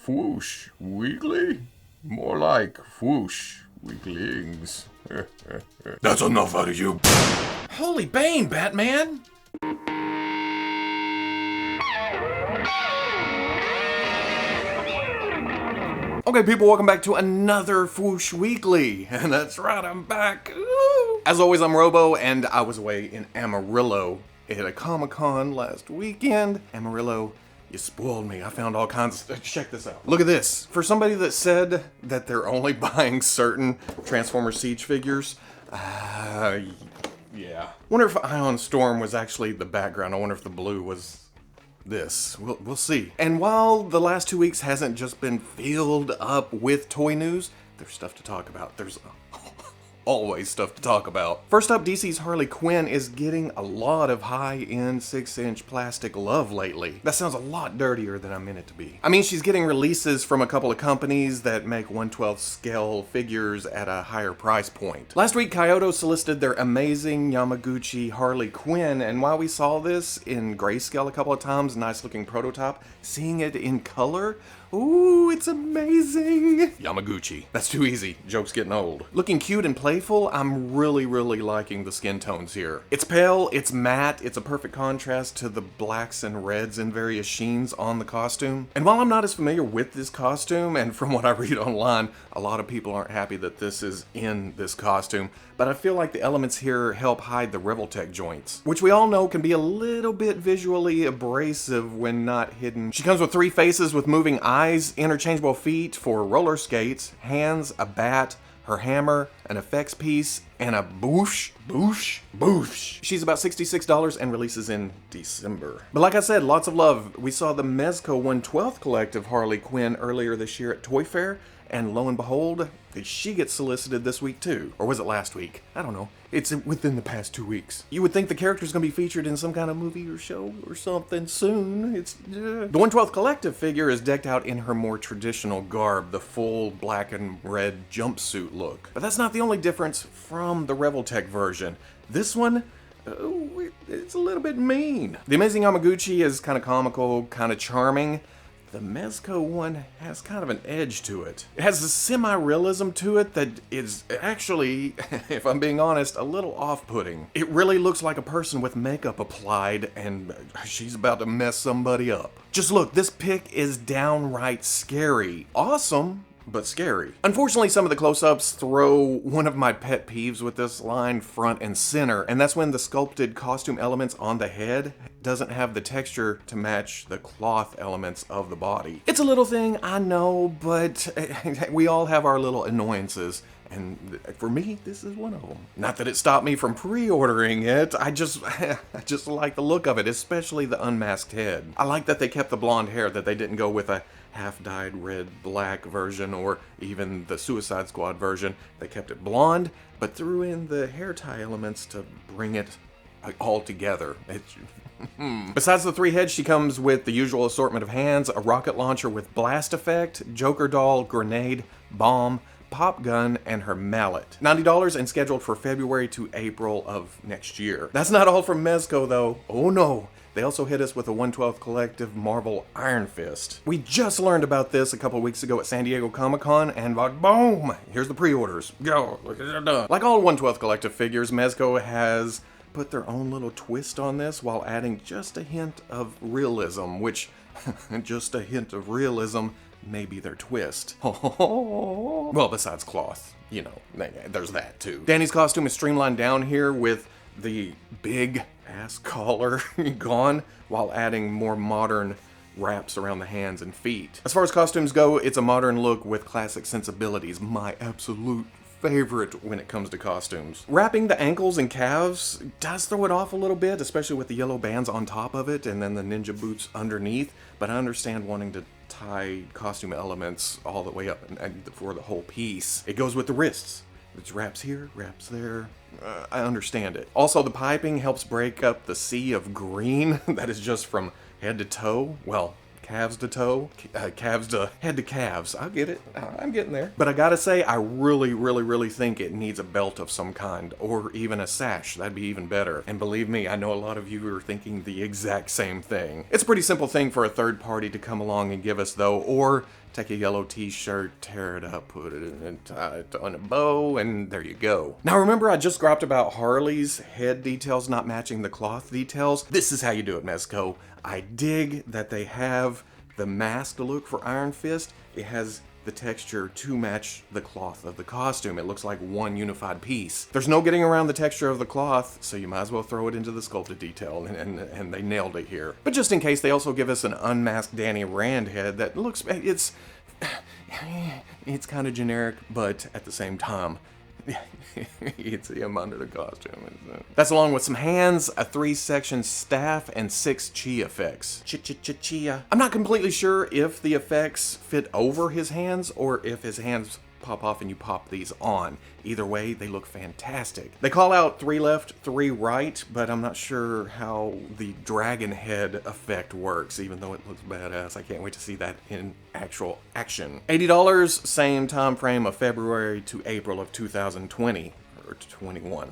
Fwoosh weekly? More like Fwoosh weaklings. That's enough out of you. Holy Bane, Batman! Okay, people, welcome back to another Fwoosh Weekly. And that's right, I'm back. Ooh. As always, I'm Robo, and I was away in Amarillo at a Comic-Con last weekend. Amarillo, you spoiled me. I found all kinds of... Check this out. Look at this. For somebody that said that they're only buying certain Transformers Siege figures, yeah. Wonder if Ion Storm was actually the background. I wonder if the blue was... this. We'll see. And while the last 2 weeks hasn't just been filled up with toy news, there's stuff to talk about. There's always stuff to talk about. First up, DC's Harley Quinn is getting a lot of high-end 6-inch plastic love lately. That sounds a lot dirtier than I meant it to be. I mean, she's getting releases from a couple of companies that make 1/12 scale figures at a higher price point. Last week, Kyoto solicited their amazing Yamaguchi Harley Quinn, and while we saw this in grayscale a couple of times, nice looking prototype, seeing it in color, ooh, it's amazing. Yamaguchi. That's too easy. Joke's getting old. Looking cute and playful, I'm really liking the skin tones here. It's pale, it's matte, it's a perfect contrast to the blacks and reds and various sheens on the costume. And while I'm not as familiar with this costume, and from what I read online, a lot of people aren't happy that this is in this costume, but I feel like the elements here help hide the Revoltech joints, which we all know can be a little bit visually abrasive when not hidden. She comes with 3 faces with moving eyes, interchangeable feet for roller skates, hands, a bat, her hammer, an effects piece, and a boosh. She's about $66 and releases in December. But like I said, lots of love. We saw the Mezco 1/12 collective Harley Quinn earlier this year at Toy Fair, and lo and behold, she gets solicited this week too. Or was it last week? I don't know. It's within the past 2 weeks. You would think the character's gonna be featured in some kind of movie or show or something soon. The 1/12 collective figure is decked out in her more traditional garb, the full black and red jumpsuit look. But that's not the only difference from the Revoltech version. This one, it's a little bit mean. The Amazing Yamaguchi is kind of comical, kind of charming. The Mezco one has kind of an edge to it. It has a semi-realism to it that is actually, if I'm being honest, a little off-putting. It really looks like a person with makeup applied and she's about to mess somebody up. Just look, this pic is downright scary. Awesome, but scary. Unfortunately, some of the close-ups throw one of my pet peeves with this line front and center, and that's when the sculpted costume elements on the head doesn't have the texture to match the cloth elements of the body. It's a little thing, I know, but we all have our little annoyances, and for me, this is one of them. Not that it stopped me from pre-ordering it, I just like the look of it, especially the unmasked head. I like that they kept the blonde hair, that they didn't go with a half-dyed red-black version or even the Suicide Squad version. They kept it blonde, but threw in the hair tie elements to bring it all together. Besides the 3 heads, she comes with the usual assortment of hands, a rocket launcher with blast effect, Joker doll, grenade, bomb, pop gun, and her mallet. $90 and scheduled for February to April of next year. That's not all from Mezco though. Oh no. They also hit us with a 1/12 collective Marvel Iron Fist. We just learned about this a couple weeks ago at San Diego Comic-Con, and boom! Here's the pre-orders. Go! Look at it done. Like all 1/12 collective figures, Mezco has put their own little twist on this while adding just a hint of realism, which, just a hint of realism may be their twist. Well, besides cloth, you know, there's that too. Danny's costume is streamlined down here with the big ass collar gone, while adding more modern wraps around the hands and feet. As far as costumes go, it's a modern look with classic sensibilities, my absolute favorite when it comes to costumes. Wrapping the ankles and calves does throw it off a little bit, especially with the yellow bands on top of it and then the ninja boots underneath, but I understand wanting to tie costume elements all the way up and for the whole piece. It goes with the wrists. It's wraps here, wraps there. I understand it. Also, the piping helps break up the sea of green that is just from head to toe. Well, calves to toe, calves to head to calves. I get it. I'm getting there. But I gotta say, I really think it needs a belt of some kind, or even a sash. That'd be even better. And believe me, I know a lot of you are thinking the exact same thing. It's a pretty simple thing for a third party to come along and give us, though, or Take a yellow t-shirt, tear it up, put it in and tie it on a bow, and there you go. Now remember I just griped about Harley's head details not matching the cloth details? This is how you do it, Mezco. I dig that they have the mask look for Iron Fist. It has the texture to match the cloth of the costume. It looks like one unified piece. There's no getting around the texture of the cloth, so you might as well throw it into the sculpted detail, and they nailed it here. But just in case, they also give us an unmasked Danny Rand head that looks, it's kind of generic, but at the same time, it's him under the costume. That's along with some hands, a 3-section staff, and 6 chi effects. Chia. I'm not completely sure if the effects fit over his hands or if his hands pop off and you pop these on. Either way, they look fantastic. They call out 3 left, 3 right, but I'm not sure how the dragon head effect works, even though it looks badass. I can't wait to see that in actual action. $80, same time frame of February to April of 2020, or 21.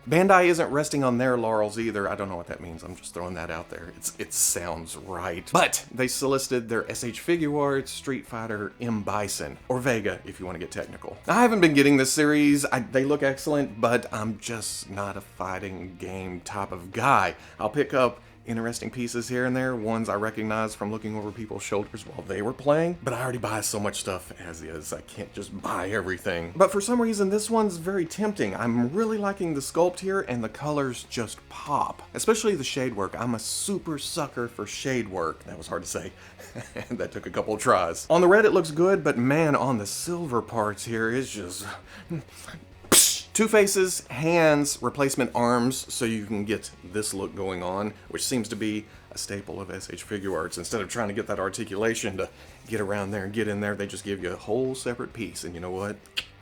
Bandai isn't resting on their laurels either. I don't know what that means. I'm just throwing that out there. It sounds right. But they solicited their SH Figuarts, Street Fighter, M. Bison, or Vega if you want to get technical. I haven't been getting this series. They look excellent, but I'm just not a fighting game type of guy. I'll pick up interesting pieces here and there, ones I recognize from looking over people's shoulders while they were playing, but I already buy so much stuff as is, I can't just buy everything. But for some reason, this one's very tempting. I'm really liking the sculpt here, and the colors just pop, especially the shade work. I'm a super sucker for shade work. That was hard to say. That took a couple of tries. On the red, it looks good, but man, on the silver parts here, it's just... 2 faces, hands, replacement arms, so you can get this look going on, which seems to be a staple of SH Figuarts. Instead of trying to get that articulation to get around there and get in there, they just give you a whole separate piece, and you know what?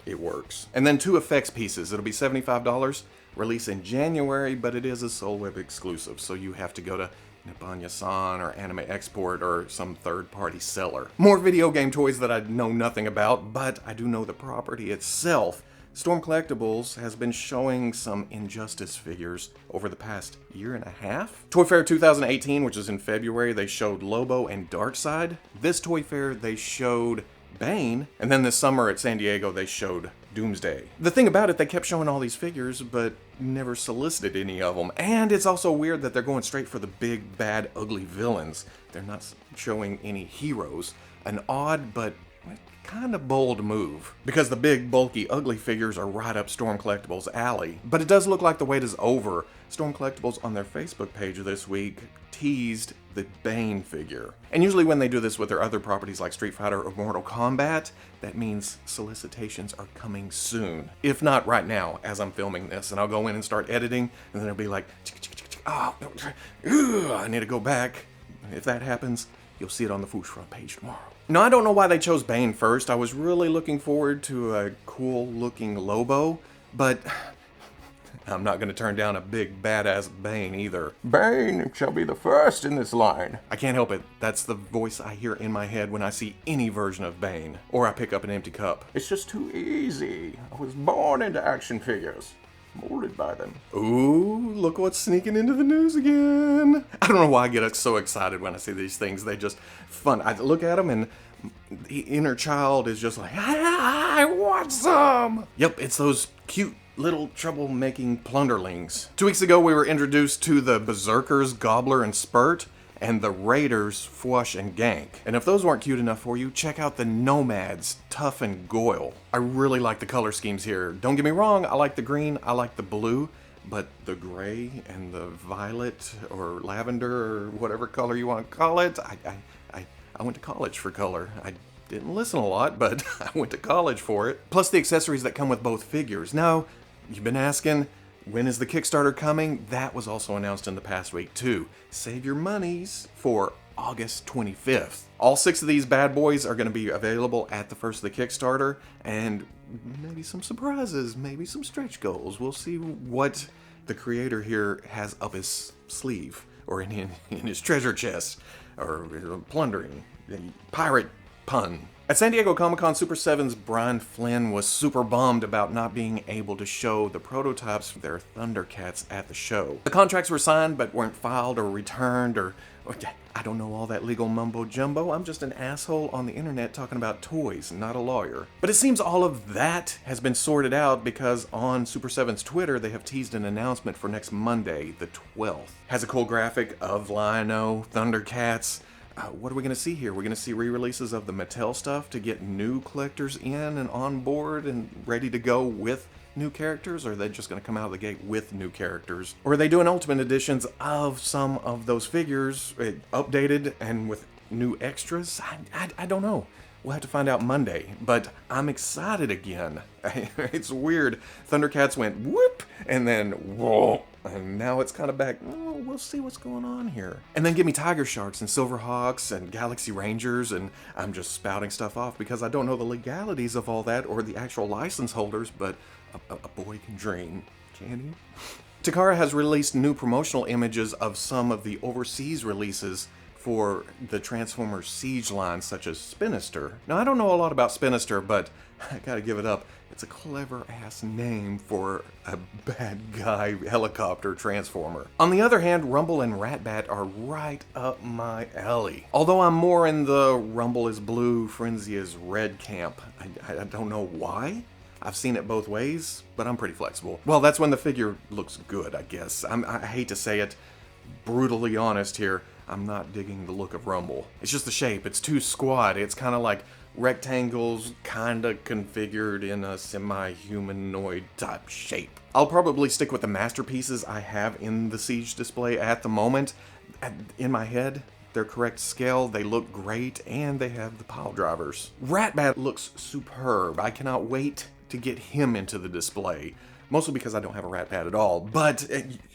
It works. And then 2 effects pieces. It'll be $75, release in January, but it is a Soul Web exclusive, so you have to go to Nippon-Yasan or Anime Export or some third-party seller. More video game toys that I know nothing about, but I do know the property itself. Storm Collectibles has been showing some Injustice figures over the past year and a half. Toy Fair 2018, which is in February, they showed Lobo and Darkseid. This Toy Fair, they showed Bane. And then this summer at San Diego, they showed Doomsday. The thing about it, they kept showing all these figures, but never solicited any of them. And it's also weird that they're going straight for the big, bad, ugly villains. They're not showing any heroes. An odd, but kind of bold move, because the big, bulky, ugly figures are right up Storm Collectibles' alley. But it does look like the wait is over. Storm Collectibles on their Facebook page this week teased the Bane figure. And usually when they do this with their other properties like Street Fighter or Mortal Kombat, that means solicitations are coming soon. If not right now, as I'm filming this, and I'll go in and start editing, and then it'll be like, oh, I need to go back. If that happens, you'll see it on the Fwoosh front page tomorrow. Now, I don't know why they chose Bane first. I was really looking forward to a cool-looking Lobo, but I'm not going to turn down a big, badass Bane either. Bane shall be the first in this line. I can't help it. That's the voice I hear in my head when I see any version of Bane, or I pick up an empty cup. It's just too easy. I was born into action figures. Molded by them. Ooh, look what's sneaking into the news again. I don't know why I get so excited when I see these things. They just fun. I look at them and the inner child is just like, I want some. Yep, it's those cute little troublemaking Plunderlings. 2 weeks ago, we were introduced to the Berserkers, Gobbler, and Spurt, and the Raiders, Fwoosh and Gank. And if those weren't cute enough for you, check out the Nomads, Tough and Goyle. I really like the color schemes here. Don't get me wrong, I like the green, I like the blue, but the gray and the violet or lavender or whatever color you want to call it, I went to college for color. I didn't listen a lot, but I went to college for it. Plus the accessories that come with both figures. Now, you've been asking, when is the Kickstarter coming? That was also announced in the past week too. Save your monies for August 25th. All 6 of these bad boys are going to be available at the first of the Kickstarter, and maybe some surprises, maybe some stretch goals. We'll see what the creator here has up his sleeve, or in his treasure chest, or plundering, pirate pun. At San Diego Comic-Con, Super 7's Brian Flynn was super bummed about not being able to show the prototypes for their ThunderCats at the show. The contracts were signed but weren't filed or returned or I don't know all that legal mumbo jumbo. I'm just an asshole on the internet talking about toys, not a lawyer. But it seems all of that has been sorted out because on Super 7's Twitter, they have teased an announcement for next Monday, the 12th. Has a cool graphic of Lion-O, ThunderCats. What are we going to see here? We're going to see re-releases of the Mattel stuff to get new collectors in and on board and ready to go with new characters, or are they just going to come out of the gate with new characters? Or are they doing ultimate editions of some of those figures, updated and with new extras? I don't know. We'll have to find out Monday, but I'm excited again. It's weird. ThunderCats went whoop, and then whoa, and now it's kind of back. Oh, we'll see what's going on here. And then give me Tiger Sharks and Silverhawks and Galaxy Rangers, and I'm just spouting stuff off because I don't know the legalities of all that or the actual license holders, but a boy can dream, can he? Takara has released new promotional images of some of the overseas releases for the Transformers Siege line, such as Spinister. Now, I don't know a lot about Spinister, but I gotta give it up. It's a clever-ass name for a bad guy helicopter transformer. On the other hand, Rumble and Ratbat are right up my alley. Although I'm more in the Rumble is blue, Frenzy is red camp. I don't know why. I've seen it both ways, but I'm pretty flexible. Well, that's when the figure looks good, I guess. I hate to say it, brutally honest here, I'm not digging the look of Rumble. It's just the shape. It's too squat. It's kind of like rectangles kind of configured in a semi-humanoid type shape. I'll probably stick with the masterpieces I have in the Siege display at the moment. In my head, they're correct scale, they look great, and they have the pile drivers. Ratbat looks superb. I cannot wait to get him into the display. Mostly because I don't have a Ratbat at all, but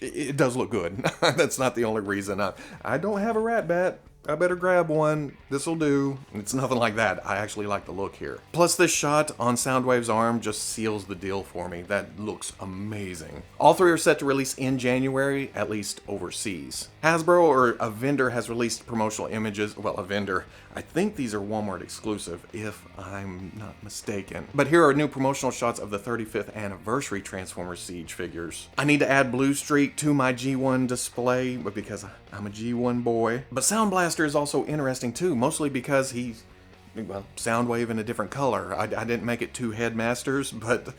it does look good. That's not the only reason. I don't have a Ratbat. I better grab one. This'll do. It's nothing like that. I actually like the look here. Plus, this shot on Soundwave's arm just seals the deal for me. That looks amazing. All three are set to release in January, at least overseas. Hasbro, or a vendor, has released promotional images. Well, a vendor. I think these are Walmart exclusive, if I'm not mistaken. But here are new promotional shots of the 35th anniversary Transformers Siege figures. I need to add Blue Streak to my G1 display because I'm a G1 boy. But Sound Blaster is also interesting too, mostly because he's, well, Soundwave in a different color. I didn't make it two headmasters, but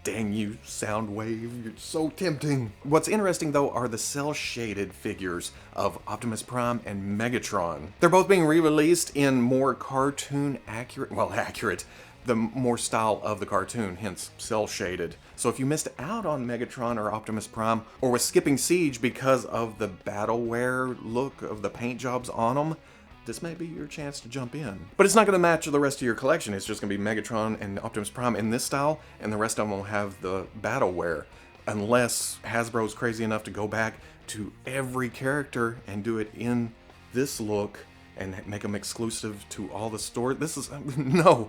dang you, Soundwave, you're so tempting. What's interesting though are the cel-shaded figures of Optimus Prime and Megatron. They're both being re-released in more cartoon accurate, the more style of the cartoon, hence cel-shaded. So if you missed out on Megatron or Optimus Prime, or was skipping Siege because of the battleware look of the paint jobs on them, this may be your chance to jump in. But it's not going to match the rest of your collection. It's just going to be Megatron and Optimus Prime in this style, and the rest of them will have the battleware. Unless Hasbro's crazy enough to go back to every character and do it in this look and make them exclusive to all the stores. This is, no,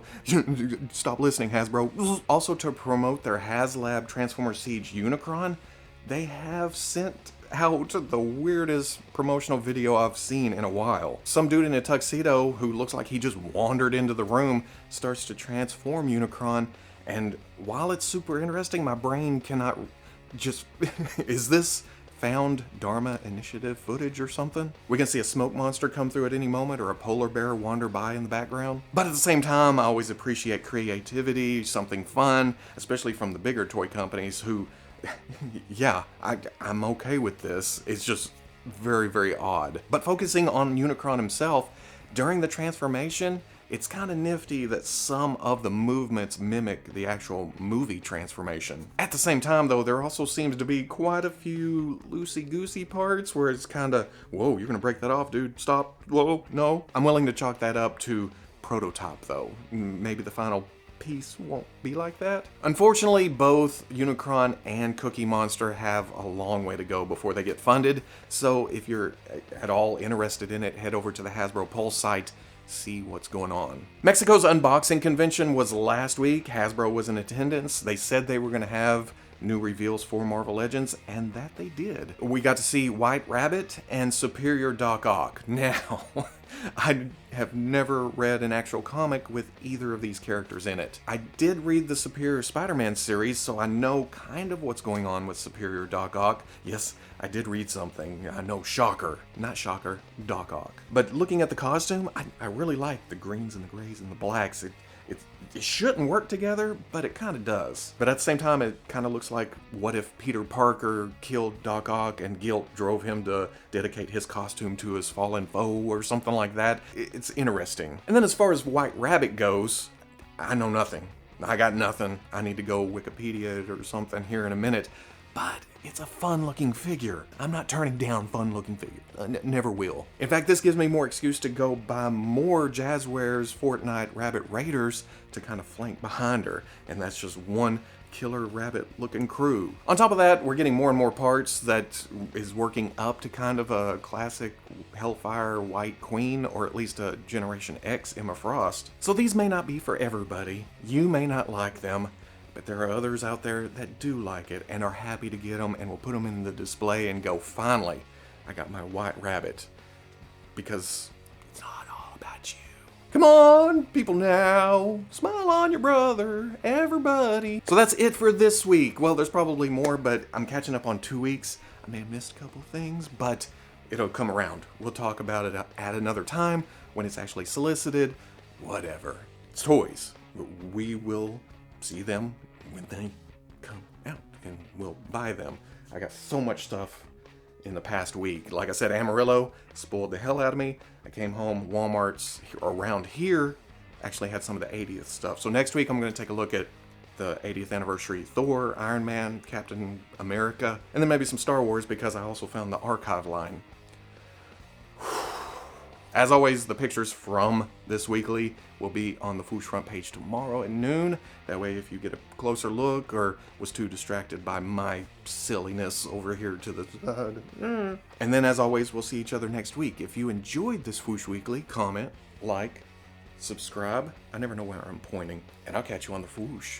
stop listening, Hasbro. Also, to promote their HasLab Transformers Siege Unicron, they have sent out the weirdest promotional video I've seen in a while. Some dude in a tuxedo who looks like he just wandered into the room starts to transform Unicron, and while it's super interesting, my brain cannot just, is this found Dharma Initiative footage or something? We can see a smoke monster come through at any moment or a polar bear wander by in the background. But at the same time, I always appreciate creativity, something fun, especially from the bigger toy companies who, yeah, I'm okay with this. It's just very, very odd. But focusing on Unicron himself, during the transformation, it's kind of nifty that some of the movements mimic the actual movie transformation. At the same time, though, there also seems to be quite a few loosey-goosey parts where it's kind of, whoa, you're gonna break that off, dude, stop, whoa, no. I'm willing to chalk that up to prototype, though. Maybe the final piece won't be like that. Unfortunately, both Unicron and Cookie Monster have a long way to go before they get funded, so if you're at all interested in it, head over to the Hasbro Pulse site, see what's going on. Mexico's unboxing convention was last week. Hasbro was in attendance. They said they were going to have new reveals for Marvel Legends, and that they did. We got to see White Rabbit and Superior Doc Ock. Now, I have never read an actual comic with either of these characters in it. I did read the Superior Spider-Man series, so I know kind of what's going on with Superior Doc Ock. Yes, I did read something. I know, shocker. Not shocker, Doc Ock. But looking at the costume, I really like the greens and the grays and the blacks. It shouldn't work together, but it kind of does. But at the same time, it kind of looks like, what if Peter Parker killed Doc Ock and guilt drove him to dedicate his costume to his fallen foe or something like that? It's interesting. And then as far as White Rabbit goes, I know nothing. I got nothing. I need to go Wikipedia it or something here in a minute. But it's a fun-looking figure. I'm not turning down fun-looking figures. Never will. In fact, this gives me more excuse to go buy more Jazzwares Fortnite Rabbit Raiders to kind of flank behind her. And that's just one killer rabbit-looking crew. On top of that, we're getting more and more parts that is working up to kind of a classic Hellfire White Queen, or at least a Generation X Emma Frost. So these may not be for everybody. You may not like them. But there are others out there that do like it and are happy to get them and will put them in the display and go, finally, I got my White Rabbit. Because it's not all about you. Come on, people now. Smile on your brother, everybody. So that's it for this week. Well, there's probably more, but I'm catching up on 2 weeks. I may have missed a couple things, but it'll come around. We'll talk about it at another time when it's actually solicited. Whatever. It's toys. We will see them when they come out and we'll buy them. I got so much stuff in the past week. Like I said, Amarillo spoiled the hell out of me. I came home, Walmart's around here actually had some of the 80th stuff. So next week I'm going to take a look at the 80th anniversary Thor, Iron Man, Captain America, and then maybe some Star Wars because I also found the archive line. As always, the pictures from this weekly will be on the Fwoosh front page tomorrow at noon. That way, if you get a closer look or was too distracted by my silliness over here to the side. And then, as always, we'll see each other next week. If you enjoyed this Fwoosh Weekly, comment, like, subscribe. I never know where I'm pointing. And I'll catch you on the Fwoosh.